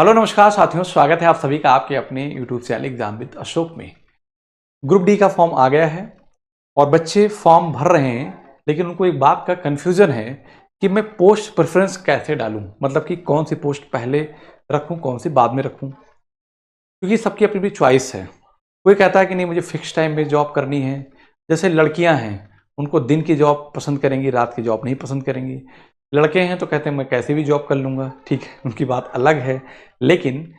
Hello नमस्कार साथियों, स्वागत है आप सभी का आपके अपने YouTube channel exam with Ashok में। ग्रुप डी का फॉर्म आ गया है और बच्चे फॉर्म भर रहे हैं, लेकिन उनको एक बात का कन्फ्यूजन है कि मैं पोस्ट प्रेफरेंस कैसे डालूं, मतलब कि कौन सी पोस्ट पहले रखूं कौन सी बाद में रखूं, क्योंकि सबकी अपनी अपनी चॉइस है। कोई कहता है कि नहीं मुझे फिक्स टाइम में जॉब करनी है, जैसे लड़कियां हैं उनको दिन की जॉब पसंद करेंगी, रात की जॉब नहीं पसंद करेंगी। लड़के हैं तो कहते हैं मैं कैसे भी जॉब कर लूँगा, ठीक है, उनकी बात अलग है। लेकिन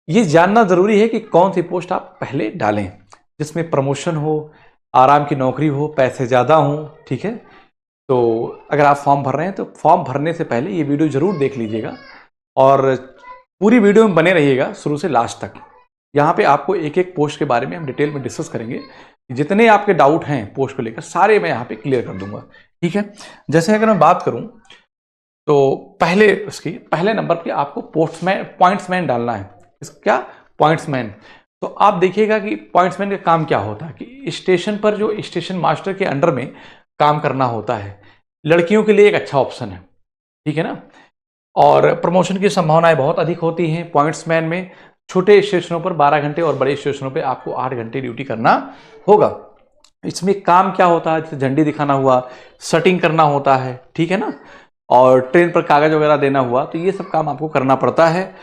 ये जानना ज़रूरी है कि कौन सी पोस्ट आप पहले डालें जिसमें प्रमोशन हो, आराम की नौकरी हो, पैसे ज़्यादा हों, ठीक है। तो अगर आप फॉर्म भर रहे हैं तो फॉर्म भरने से पहले ये वीडियो ज़रूर देख लीजिएगा और पूरी वीडियो में बने रहिएगा शुरू से लास्ट तक। यहाँ पे आपको एक एक पोस्ट के बारे में हम डिटेल में डिस्कस करेंगे। जितने आपके डाउट हैं पोस्ट को लेकर सारे मैं यहाँ पे क्लियर कर दूंगा, ठीक है। जैसे अगर मैं बात करूँ तो पहले नंबर पे आपको पॉइंट्समैन डालना है। इसका पॉइंट्समैन, तो आप देखिएगा कि पॉइंट्समैन का काम क्या होता है कि स्टेशन पर जो स्टेशन मास्टर के अंडर में काम करना होता है, लड़कियों के लिए एक अच्छा ऑप्शन है, ठीक है ना। और प्रमोशन की संभावनाएं बहुत अधिक होती हैं पॉइंट्समैन में। छोटे स्टेशनों पर 12 घंटे और बड़े स्टेशनों पर आपको 8 घंटे ड्यूटी करना होगा। इसमें काम क्या होता है, जैसे झंडी दिखाना हुआ, सेटिंग करना होता है, ठीक है ना, और ट्रेन पर कागज वगैरह देना हुआ, तो ये सब काम आपको करना पड़ता है।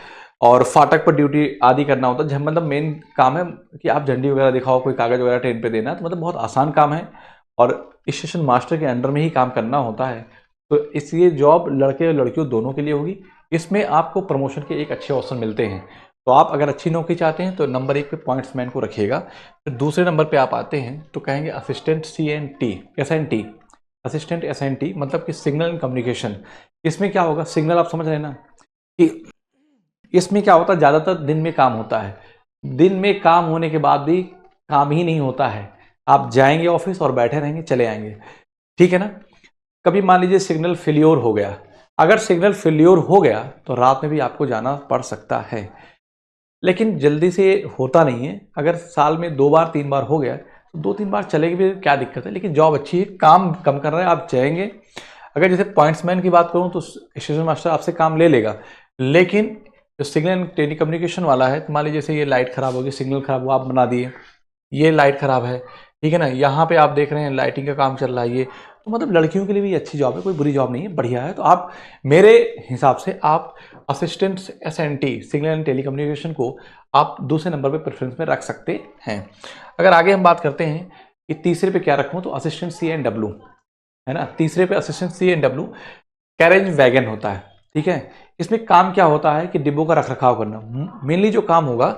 और फाटक पर ड्यूटी आदि करना होता है। मतलब मेन काम है कि आप झंडी वगैरह दिखाओ, कोई कागज वगैरह ट्रेन पे देना, तो मतलब बहुत आसान काम है और स्टेशन मास्टर के अंडर में ही काम करना होता है। तो इसलिए जॉब लड़के और लड़कियों दोनों के लिए होगी। इसमें आपको प्रमोशन के एक अच्छे ऑप्शन मिलते हैं। तो आप अगर अच्छी नौकरी चाहते हैं तो नंबर 1 पे पॉइंट्समैन को रखिएगा। फिर दूसरे नंबर पे आप आते हैं तो कहेंगे असिस्टेंट SNT, असिस्टेंट SNT मतलब कि सिग्नल एंड कम्युनिकेशन। इसमें क्या होगा, सिग्नल आप समझ रहे हैं ना, कि इसमें क्या होता है, ज़्यादातर दिन में काम होता है। दिन में काम होने के बाद भी काम ही नहीं होता है, आप जाएंगे ऑफिस और बैठे रहेंगे, चले आएंगे, ठीक है ना। कभी मान लीजिए सिग्नल फेल्योर हो गया, अगर सिग्नल फेल्योर हो गया तो रात में भी आपको जाना पड़ सकता है, लेकिन जल्दी से होता नहीं है। अगर साल में 2 बार 3 बार हो गया तो 2-3 बार चलेगी भी, क्या दिक्कत है। लेकिन जॉब अच्छी है, काम कम कर रहे हैं, आप जाएंगे। अगर जैसे पॉइंट्समैन की बात करूं तो स्टेशन मास्टर आपसे काम ले लेगा, लेकिन जो सिग्नल एंड टेली कम्युनिकेशन वाला है, मान लीजिए जैसे ये लाइट खराब होगी, सिग्नल खराब हुआ, आप बना दिए, ये लाइट खराब है, ठीक है ना, यहाँ पे आप देख रहे हैं लाइटिंग का काम चल रहा है, ये तो मतलब लड़कियों के लिए भी अच्छी जॉब है, कोई बुरी जॉब नहीं है, बढ़िया है। तो आप मेरे हिसाब से आप assistant SNT signal and telecommunication को आप दूसरे नंबर पे प्रेफरेंस में रख सकते हैं। अगर आगे हम बात करते हैं कि तीसरे पे क्या रखूं, तो असिस्टेंट CNW है ना। तीसरे पे असिस्टेंट CNW कैरेज वैगन होता है, ठीक है। इसमें काम क्या होता है कि डिब्बों का रखरखाव करना, मेनली जो काम होगा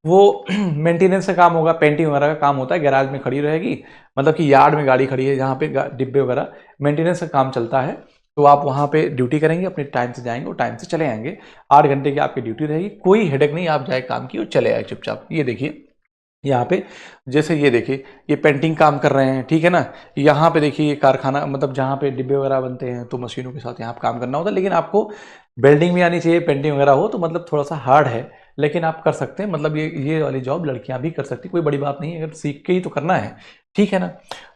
वो मेंटेनेंस का काम होगा, पेंटिंग वगैरह का काम होता है। गैराज में खड़ी रहेगी, मतलब कि यार्ड में गाड़ी खड़ी है जहाँ पे डिब्बे वगैरह मेंटेनेंस का काम चलता है, तो आप वहाँ पे ड्यूटी करेंगे, अपने टाइम से जाएंगे और टाइम से चले आएंगे। 8 घंटे की आपकी ड्यूटी रहेगी, कोई हेडेक नहीं, आप जाए काम की और चले आए चुपचाप। ये देखिए यहाँ पे, जैसे ये देखिए ये पेंटिंग काम कर रहे हैं, ठीक है ना। यहाँ पे देखिए ये कारखाना, मतलब जहाँ पे डिब्बे वगैरह बनते हैं, तो मशीनों के साथ यहाँ पे काम करना होता है। लेकिन आपको वेल्डिंग भी आनी चाहिए, पेंटिंग वगैरह हो, तो मतलब थोड़ा सा हार्ड है, लेकिन आप कर सकते हैं। मतलब ये वाली जॉब लड़कियां भी कर सकती, कोई बड़ी बात नहीं है, अगर सीख के ही तो करना है, ठीक है ना।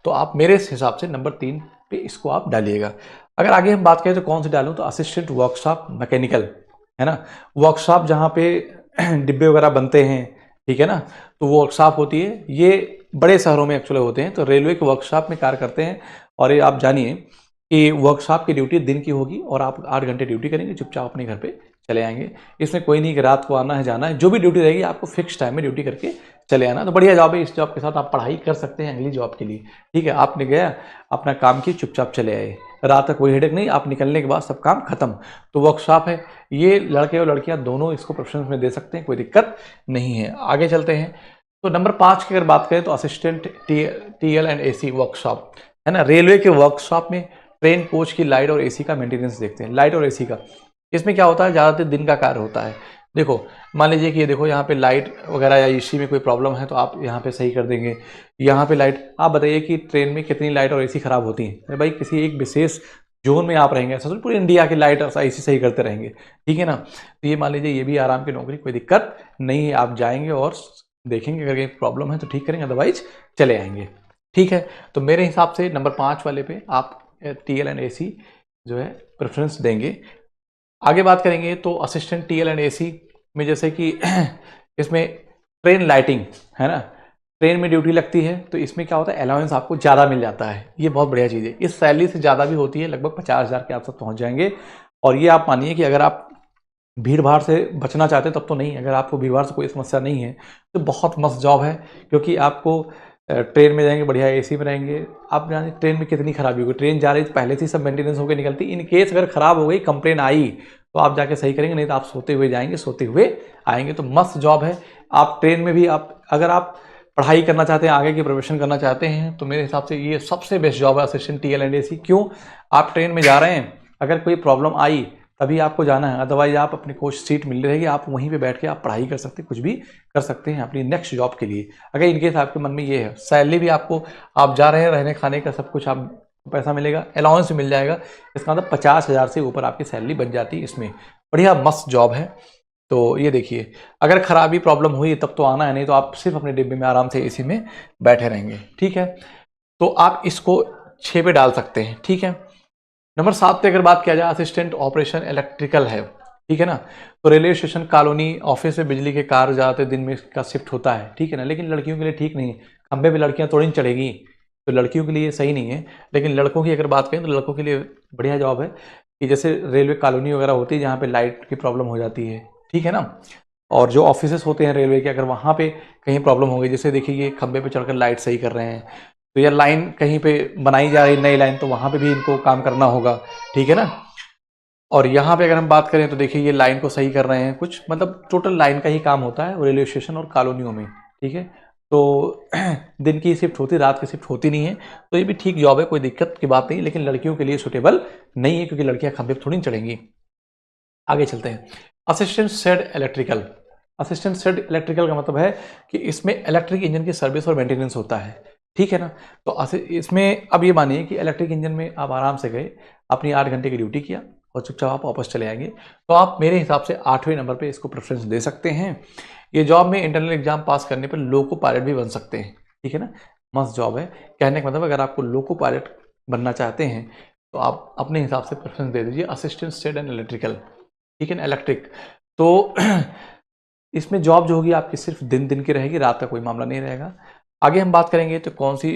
तो आप मेरे हिसाब से नंबर 3 पे इसको आप डालिएगा। अगर आगे हम बात करें तो कौन सी डालूं, तो असिस्टेंट वर्कशॉप मैकेनिकल है ना। वर्कशॉप जहाँ पे डिब्बे वगैरह बनते हैं, ठीक है ना, तो वो वर्कशॉप होती है, ये बड़े शहरों में एक्चुअली होते हैं, तो रेलवे के वर्कशॉप में कार्य करते हैं। और ये आप जानिए कि वर्कशॉप की ड्यूटी दिन की होगी और आप 8 घंटे ड्यूटी करेंगे, चुपचाप अपने घर पे चले आएंगे। इसमें कोई नहीं कि रात को आना है जाना है, जो भी ड्यूटी रहेगी आपको फिक्स टाइम में ड्यूटी करके चले आना। तो बढ़िया जॉब है, इस जॉब के साथ आप पढ़ाई कर सकते हैं अगली जॉब के लिए, ठीक है। आपने गया अपना काम किया, चुपचाप चले आए, रात तक कोई हेडेक नहीं, आप निकलने के बाद सब काम खत्म। तो वर्कशॉप है, ये लड़के और लड़कियां दोनों इसको प्रेफरेंस में दे सकते हैं, कोई दिक्कत नहीं है। आगे चलते हैं तो नंबर 5 की अगर बात करें तो assistant TL and AC workshop है ना। रेलवे के वर्कशॉप में ट्रेन कोच की लाइट और AC का मेंटेनेंस देखते हैं। लाइट और AC का इसमें क्या होता है, ज़्यादातर दिन का कार्य होता है। देखो मान लीजिए कि ये देखो यहाँ पे लाइट वगैरह या AC में कोई प्रॉब्लम है तो आप यहाँ पे सही कर देंगे। यहाँ पे लाइट, आप बताइए कि ट्रेन में कितनी लाइट और AC खराब होती हैं। अरे भाई किसी एक विशेष जोन में आप रहेंगे, ऐसा तो पूरी इंडिया की लाइट और AC सही करते रहेंगे, ठीक है ना। तो ये मान लीजिए ये भी आराम की नौकरी, कोई दिक्कत नहीं है, आप जाएंगे और देखेंगे, अगर कहीं प्रॉब्लम है तो ठीक करेंगे, अदरवाइज चले आएंगे, ठीक है। तो मेरे हिसाब से नंबर 5 वाले पे आप TL एंड AC जो है प्रेफरेंस देंगे। आगे बात करेंगे तो असिस्टेंट TL एंड AC में जैसे कि इसमें ट्रेन लाइटिंग है ना, ट्रेन में ड्यूटी लगती है तो इसमें क्या होता है, अलाउंस आपको ज़्यादा मिल जाता है। ये बहुत बढ़िया चीज़ है। इस सैलरी से ज़्यादा भी होती है, लगभग 50,000 के आसपास पहुँच जाएंगे। और ये आप मानिए कि अगर आप भीड़ भाड़ से बचना चाहते हैं तब तो नहीं, अगर आपको भीड़ भाड़ से कोई समस्या नहीं है तो बहुत मस्त जॉब है। क्योंकि आपको ट्रेन में जाएंगे, बढ़िया एसी में रहेंगे। आप जाने ट्रेन में कितनी खराबी होगी, ट्रेन जा रही तो पहले से ही सब मेंटेनेंस होकर निकलती। इन केस अगर खराब हो गई, कंप्लेन आई तो आप जाके सही करेंगे, नहीं तो आप सोते हुए जाएंगे, सोते हुए आएंगे। तो मस्त जॉब है। आप ट्रेन में भी अगर आप पढ़ाई करना चाहते हैं, आगे की प्रोफेशन करना चाहते हैं, तो मेरे हिसाब से ये सबसे बेस्ट जॉब है, असिस्टेंट टीएल एंड एसी। क्यों? आप ट्रेन में जा रहे हैं, अगर कोई प्रॉब्लम आई तभी आपको जाना है, अदरवाइज आप अपनी कोच सीट मिल रहेगी, आप वहीं पे बैठ के आप पढ़ाई कर सकते हैं, कुछ भी कर सकते हैं अपनी नेक्स्ट जॉब के लिए। अगर इनकेस आपके मन में ये है, सैलरी भी आपको, आप जा रहे हैं, रहने खाने का सब कुछ आप पैसा मिलेगा, अलाउंस भी मिल जाएगा, इसका मतलब 50,000 से ऊपर आपकी सैलरी बन जाती है इसमें। बढ़िया मस्त जॉब है। तो ये देखिए, अगर खराबी प्रॉब्लम हुई तब तो आना है, नहीं तो आप सिर्फ अपने डिब्बे में आराम से एसी में बैठे रहेंगे। ठीक है, तो आप इसको 6 पे डाल सकते हैं। ठीक है, नंबर 7 पे अगर बात किया जाए, असिस्टेंट ऑपरेशन इलेक्ट्रिकल है। ठीक है ना, तो रेलवे स्टेशन, कॉलोनी, ऑफिस में बिजली के कार ज़्यादातर दिन में इसका शिफ्ट होता है। ठीक है ना, लेकिन लड़कियों के लिए ठीक नहीं है, खंबे पे लड़कियां थोड़ी चढ़ेगी, तो लड़कियों के लिए सही नहीं है। लेकिन लड़कों की अगर बात करें तो लड़कों के लिए बढ़िया जॉब है कि जैसे रेलवे कॉलोनी वगैरह होती है जहाँ पे लाइट की प्रॉब्लम हो जाती है। ठीक है ना, और जो ऑफिसेस होते हैं रेलवे के, अगर वहाँ पे कहीं प्रॉब्लम हो गई, जैसे देखिए ये खंबे पे चढ़कर लाइट सही कर रहे हैं, तो या लाइन कहीं पे बनाई जा रही नई लाइन, तो वहाँ पे भी इनको काम करना होगा। ठीक है ना, और यहाँ पे अगर हम बात करें तो देखिए ये लाइन को सही कर रहे हैं, कुछ मतलब टोटल लाइन का ही काम होता है रेलवे स्टेशन और कॉलोनियों में। ठीक है, तो दिन की शिफ्ट होती, रात की शिफ्ट होती नहीं है, तो ये भी ठीक जॉब है, कोई दिक्कत की बात नहीं। लेकिन लड़कियों के लिए सुटेबल नहीं है, क्योंकि लड़कियां खंबे पे थोड़ी चढ़ेंगी। आगे चलते हैं, assistant shed electrical. Assistant shed electrical का मतलब है कि इसमें इलेक्ट्रिक इंजन की सर्विस और मेंटेनेंस होता है। ठीक है ना, तो इसमें अब ये मानिए कि इलेक्ट्रिक इंजन में आप आराम से गए, अपनी 8 घंटे की ड्यूटी किया और चुपचाप आप वापस चले आएंगे, तो आप मेरे हिसाब से 8वें नंबर पे इसको प्रेफरेंस दे सकते हैं। ये जॉब में इंटरनल एग्जाम पास करने पर लोको पायलट भी बन सकते हैं। ठीक है ना, मस्त जॉब है। कहने का मतलब, अगर आपको लोको पायलट बनना चाहते हैं तो आप अपने हिसाब से प्रेफरेंस दे दीजिए असिस्टेंट शेड एंड इलेक्ट्रिकल। ठीक है ना, इलेक्ट्रिक। तो इसमें जॉब जो होगी आपकी सिर्फ दिन की रहेगी, रात का कोई मामला नहीं रहेगा। आगे हम बात करेंगे तो कौन सी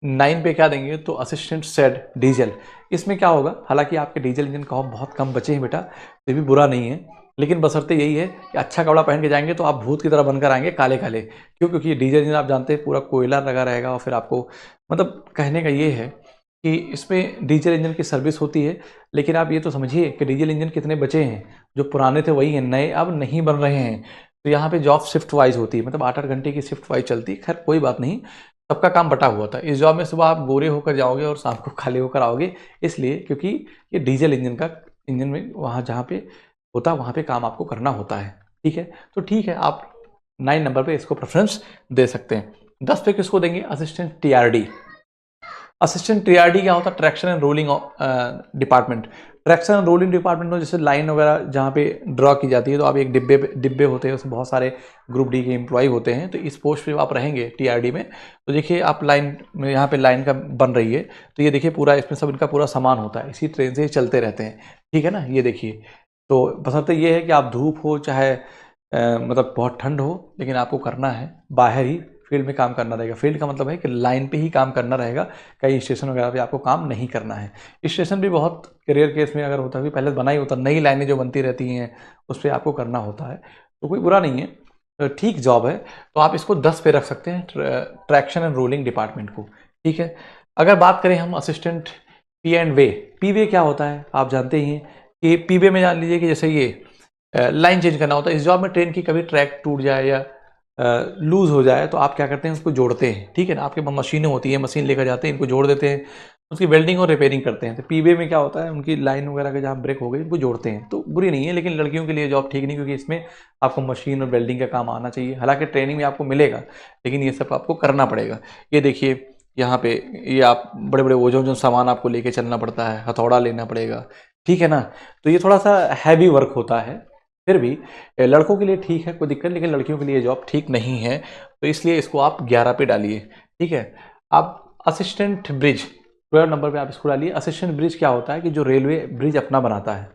9 पे क्या देंगे, तो असिस्टेंट शेड डीजल। इसमें क्या होगा, हालांकि आपके डीजल इंजन का बहुत कम बचे हैं बेटा, तो भी बुरा नहीं है, लेकिन बशर्ते यही है कि अच्छा कपड़ा पहन के जाएंगे तो आप भूत की तरह बनकर आएंगे, काले काले। क्यों? क्योंकि डीजल इंजन आप जानते हैं पूरा कोयला लगा रहेगा, और फिर आपको मतलब कहने का ये है कि इसमें डीजल इंजन की सर्विस होती है। लेकिन आप ये तो समझिए कि डीजल इंजन कितने बचे हैं, जो पुराने थे वही हैं, नए अब नहीं बन रहे हैं। तो यहाँ पे जॉब शिफ्ट वाइज होती है, मतलब 8-8 घंटे की शिफ्ट वाइज चलती है। खैर कोई बात नहीं, सबका काम बटा हुआ था। इस जॉब में सुबह आप गोरे होकर जाओगे और शाम को खाली होकर आओगे, इसलिए क्योंकि ये डीजल इंजन में वहाँ जहाँ पे होता है वहाँ पे काम आपको करना होता है। ठीक है, तो ठीक है, आप 9 नंबर पे इसको प्रेफरेंस दे सकते हैं। 10 पे किसको देंगे, असिस्टेंट टीआरडी। असिस्टेंट टीआरडी क्या होता है, traction and rolling department. Traction and rolling department में जैसे लाइन वगैरह जहाँ पे ड्रॉ की जाती है, तो आप एक डिब्बे होते हैं, उसमें बहुत सारे ग्रुप डी के एम्प्लॉय होते हैं। तो इस पोस्ट पे आप रहेंगे टीआरडी में, तो देखिए आप लाइन में, यहाँ पे लाइन का बन रही है, तो ये देखिए पूरा इसमें सब इनका पूरा सामान होता है, इसी ट्रेन से चलते रहते हैं। ठीक है ना, ये देखिए, तो बशर्ते ये है कि आप धूप हो चाहे मतलब बहुत ठंड हो, लेकिन आपको करना है, बाहर ही फील्ड में काम करना रहेगा। फील्ड का मतलब है कि लाइन पे ही काम करना रहेगा, कहीं स्टेशन वगैरह पे आपको काम नहीं करना है। स्टेशन भी बहुत रेयर केस में अगर होता है, पहले बना ही होता, नई लाइनें जो बनती रहती हैं उस पर आपको करना होता है, तो कोई बुरा नहीं है, तो ठीक जॉब है। तो आप इसको 10 पे रख सकते हैं, ट्रैक्शन एंड रोलिंग डिपार्टमेंट को। ठीक है, अगर बात करें हम assistant P and way, P way क्या होता है आप जानते ही हैं कि पी वे में जान लीजिए कि जैसे ये लाइन चेंज करना होता है। इस जॉब में ट्रेन की कभी ट्रैक टूट जाए या लूज हो जाए तो आप क्या करते हैं, उसको जोड़ते हैं। ठीक है ना, आपके पास मशीनें होती हैं, मशीन लेकर जाते हैं, इनको जोड़ देते हैं, उसकी वेल्डिंग और रिपेयरिंग करते हैं। तो पीवे में क्या होता है, उनकी लाइन वगैरह के जहाँ ब्रेक हो गई उनको जोड़ते हैं। तो बुरी नहीं है, लेकिन लड़कियों के लिए जॉब ठीक नहीं, क्योंकि इसमें आपको मशीन और वेल्डिंग का काम आना चाहिए। हालांकि ट्रेनिंग में आपको मिलेगा, लेकिन ये सब आपको करना पड़ेगा। ये देखिए यहाँ पे, ये आप बड़े बड़े वजन सामान आपको लेके चलना पड़ता है, हथौड़ा लेना पड़ेगा। ठीक है ना, तो ये थोड़ा सा हैवी वर्क होता है, फिर भी लड़कों के लिए ठीक है, कोई दिक्कत, लेकिन लड़कियों के लिए जॉब ठीक नहीं है, तो इसलिए इसको आप 11 पे डालिए। ठीक है, आप असिस्टेंट ब्रिज 12 नंबर पे आप इसको डालिए। असिस्टेंट ब्रिज क्या होता है कि जो रेलवे ब्रिज अपना बनाता है,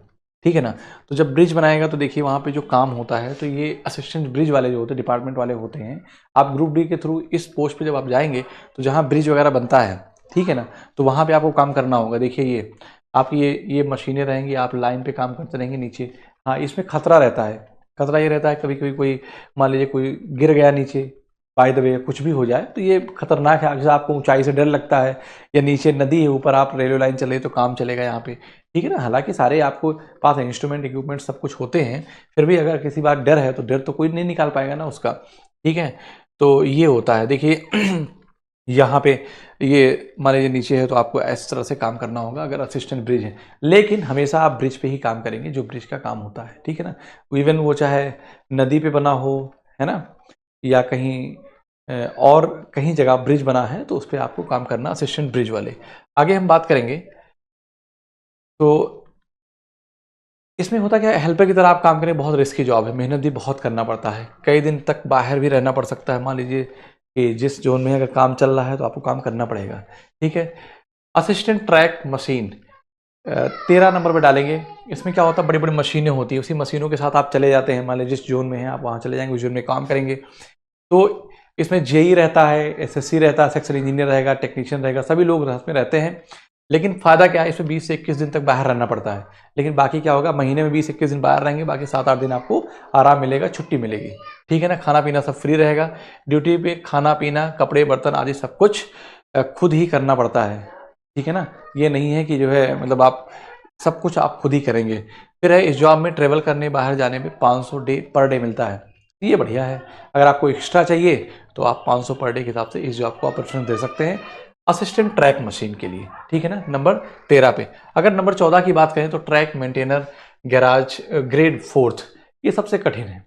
ठीक है ना। तो जब ब्रिज बनाएगा तो देखिए वहाँ पे जो काम होता है, तो ये असिस्टेंट ब्रिज वाले जो होते हैं, डिपार्टमेंट वाले होते हैं। आप ग्रुप डी के थ्रू इस पोस्ट पे जब आप जाएंगे तो जहाँ ब्रिज वगैरह बनता है, ठीक है ना, तो वहाँ पे आपको काम करना होगा। देखिए ये आपकी ये मशीनें रहेंगी, आप लाइन पे काम करते रहेंगे नीचे। हाँ, इसमें खतरा रहता है। खतरा ये रहता है कभी कभी कोई मान लीजिए कोई गिर गया नीचे, बाय द वे कुछ भी हो जाए तो ये खतरनाक है। जैसे आपको ऊंचाई से डर लगता है, या नीचे नदी है, ऊपर आप रेलवे लाइन चल रही तो काम चलेगा यहाँ पे, ठीक है ना। हालांकि सारे आपको पास इंस्ट्रूमेंट इक्विपमेंट सब कुछ होते हैं, फिर भी अगर किसी बात डर है तो डर तो कोई नहीं निकाल पाएगा ना उसका, ठीक है। तो ये होता है। देखिए यहाँ पे ये मान लीजिए नीचे है तो आपको इस तरह से काम करना होगा अगर असिस्टेंट ब्रिज है, लेकिन हमेशा आप ब्रिज पे ही काम करेंगे जो ब्रिज का काम होता है, ठीक है ना। इवन वो चाहे नदी पे बना हो, है ना, या कहीं और कहीं जगह ब्रिज बना है तो उस पर आपको काम करना असिस्टेंट ब्रिज वाले। आगे हम बात करेंगे तो इसमें होता क्या है, हेल्पर की तरह आप काम करें, बहुत रिस्की जॉब है, मेहनत भी बहुत करना पड़ता है, कई दिन तक बाहर भी रहना पड़ सकता है। मान लीजिए कि जिस जोन में अगर काम चल रहा है तो आपको काम करना पड़ेगा, ठीक है। असिस्टेंट ट्रैक मशीन 13 नंबर पर डालेंगे। इसमें क्या होता है, बड़ी बड़ी मशीनें होती है, उसी मशीनों के साथ आप चले जाते हैं। मान लीजिए जिस जोन में हैं आप वहाँ चले जाएंगे, उस जोन में काम करेंगे। तो इसमें जेई रहता है, एसएससी रहता है, सेक्शन इंजीनियर रहेगा, टेक्नीशियन रहेगा, सभी लोग इसमें रहते हैं। लेकिन फ़ायदा क्या है, इसमें 20 से 21 दिन तक बाहर रहना पड़ता है। लेकिन बाकी क्या होगा, महीने में 20-21 दिन बाहर रहेंगे, बाकी 7-8 दिन आपको आराम मिलेगा, छुट्टी मिलेगी, ठीक है ना। खाना पीना सब फ्री रहेगा। ड्यूटी पे खाना पीना, कपड़े बर्तन आदि सब कुछ खुद ही करना पड़ता है, ठीक है ना। ये नहीं है कि जो है मतलब आप सब कुछ आप खुद ही करेंगे। फिर है इस जॉब में ट्रेवल करने बाहर जाने में 500 पर डे मिलता है, ये बढ़िया है। अगर आपको एक्स्ट्रा चाहिए तो आप 500 पर डे के हिसाब से इस जॉब को आप प्रेफरेंस दे सकते हैं असिस्टेंट ट्रैक मशीन के लिए, ठीक है ना, नंबर 13 पे। अगर नंबर 14 की बात करें तो track maintainer garage grade 4th, ये सबसे कठिन है,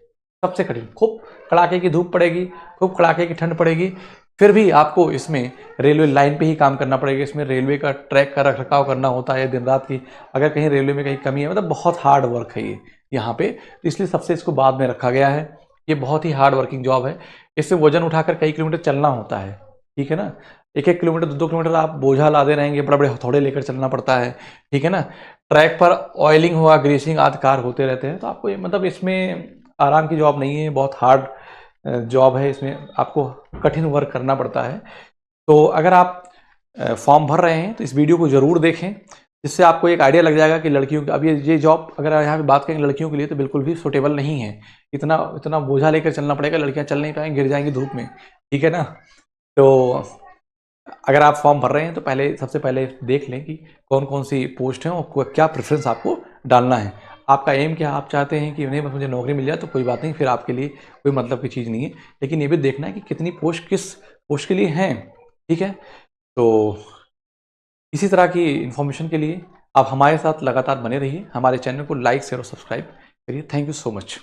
सबसे कठिन। खूब कड़ाके की धूप पड़ेगी, खूब कड़ाके की ठंड पड़ेगी, फिर भी आपको इसमें रेलवे लाइन पे ही काम करना पड़ेगा। इसमें रेलवे का ट्रैक का रख रखाव करना होता है दिन रात की। अगर कहीं रेलवे में कहीं कमी है, मतलब बहुत हार्ड वर्क है ये यहाँ पे, तो इसलिए सबसे इसको बाद में रखा गया है। ये बहुत ही हार्ड वर्किंग जॉब है। इससे वजन उठाकर कई किलोमीटर चलना होता है, ठीक है ना। 1-1 किलोमीटर 2-2 किलोमीटर आप बोझा लादे रहेंगे, बड़े बड़े हथौड़े लेकर चलना पड़ता है, ठीक है ना। ट्रैक पर ऑयलिंग हुआ, ग्रीसिंग आदि कार्य होते रहते हैं। तो आपको ये मतलब इसमें आराम की जॉब नहीं है, बहुत हार्ड जॉब है, इसमें आपको कठिन वर्क करना पड़ता है। तो अगर आप फॉर्म भर रहे हैं तो इस वीडियो को ज़रूर देखें, जिससे आपको एक आइडिया लग जाएगा कि लड़कियों की अब ये जॉब अगर यहाँ पे बात करें लड़कियों के लिए तो बिल्कुल भी सूटेबल नहीं है। इतना इतना बोझा लेकर चलना पड़ेगा, लड़कियाँ चल नहीं पाएंगी, गिर जाएंगी धूप में, ठीक है ना। तो अगर आप फॉर्म भर रहे हैं तो सबसे पहले देख लें कि कौन कौन सी पोस्ट हैं और क्या प्रेफरेंस आपको डालना है। आपका एम क्या, आप चाहते हैं कि नहीं बस मुझे नौकरी मिल जाए तो कोई बात नहीं, फिर आपके लिए कोई मतलब की चीज़ नहीं है। लेकिन ये भी देखना है कि कितनी पोस्ट किस पोस्ट के लिए हैं, ठीक है। तो इसी तरह की इन्फॉर्मेशन के लिए आप हमारे साथ लगातार बने रहिए। हमारे चैनल को लाइक शेयर और सब्सक्राइब करिए। Thank you so much.